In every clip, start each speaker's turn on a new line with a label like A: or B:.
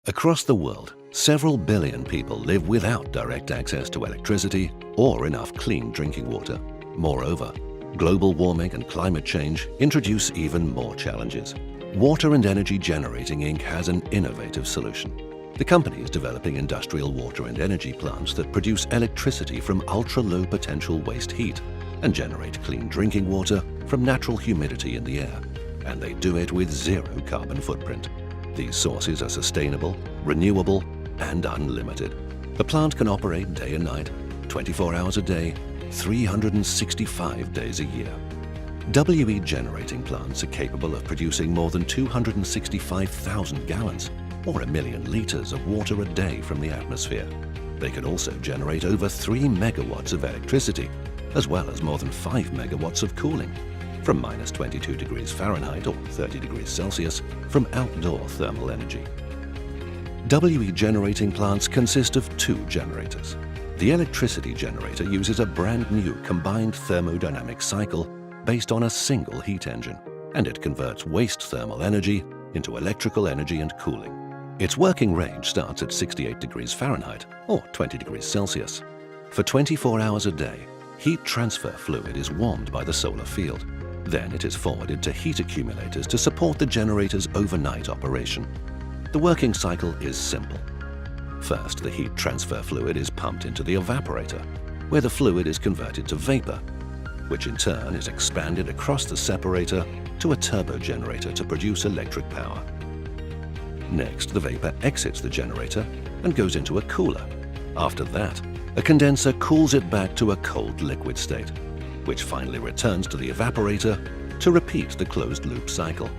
A: Across the world, several billion people live without direct access to electricity or enough clean drinking water. Moreover, global warming and climate change introduce even more challenges. Water and Energy Generating Inc. has an innovative solution. The company is developing industrial water and energy plants that produce electricity from ultra-low potential waste heat and generate clean drinking water from natural humidity in the air. And they do it with zero carbon footprint. These sources are sustainable, renewable, and unlimited. The plant can operate day and night, 24 hours a day, 365 days a year. WE generating plants are capable of producing more than 265,000 gallons, or 1 million liters of water a day from the atmosphere. They can also generate over 3 megawatts of electricity, as well as more than 5 megawatts of cooling, from minus 22 degrees Fahrenheit or 30 degrees Celsius from outdoor thermal energy. WE generating plants consist of 2 generators. The electricity generator uses a brand new combined thermodynamic cycle based on a single heat engine, and it converts waste thermal energy into electrical energy and cooling. Its working range starts at 68 degrees Fahrenheit or 20 degrees Celsius. For 24 hours a day, heat transfer fluid is warmed by the solar field. Then it is forwarded to heat accumulators to support the generator's overnight operation. The working cycle is simple. First, the heat transfer fluid is pumped into the evaporator, where the fluid is converted to vapor, which in turn is expanded across the separator to a turbo generator to produce electric power. Next, the vapor exits the generator and goes into a cooler. After that, a condenser cools it back to a cold liquid state, which finally returns to the evaporator to repeat the closed-loop cycle.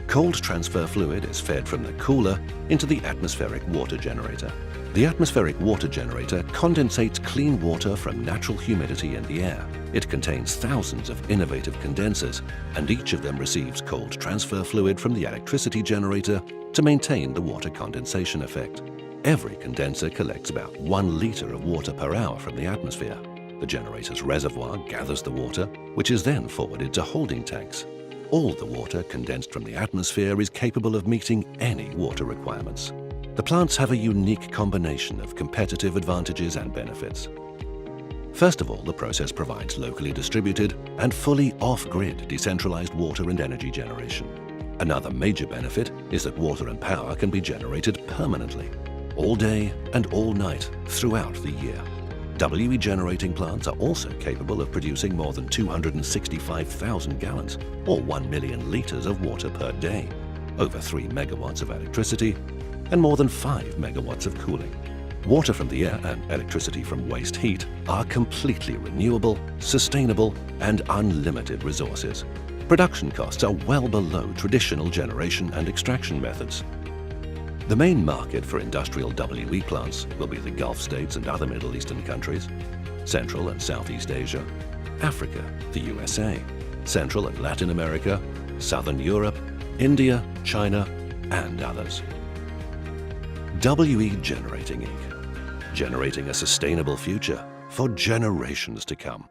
A: Cold transfer fluid is fed from the cooler into the atmospheric water generator. The atmospheric water generator condensates clean water from natural humidity in the air. It contains thousands of innovative condensers, and each of them receives cold transfer fluid from the electricity generator to maintain the water condensation effect. Every condenser collects about 1 liter of water per hour from the atmosphere. The generator's reservoir gathers the water, which is then forwarded to holding tanks. All the water condensed from the atmosphere is capable of meeting any water requirements. The plants have a unique combination of competitive advantages and benefits. First of all, the process provides locally distributed and fully off-grid decentralized water and energy generation. Another major benefit is that water and power can be generated permanently, all day and all night throughout the year. WE generating plants are also capable of producing more than 265,000 gallons, or 1 million liters of water per day, over 3 megawatts of electricity, and more than 5 megawatts of cooling. Water from the air and electricity from waste heat are completely renewable, sustainable, and unlimited resources. Production costs are well below traditional generation and extraction methods. The main market for industrial WE plants will be the Gulf states and other Middle Eastern countries, Central and Southeast Asia, Africa, the USA, Central and Latin America, Southern Europe, India, China, and others. WE Generating Inc. Generating a sustainable future for generations to come.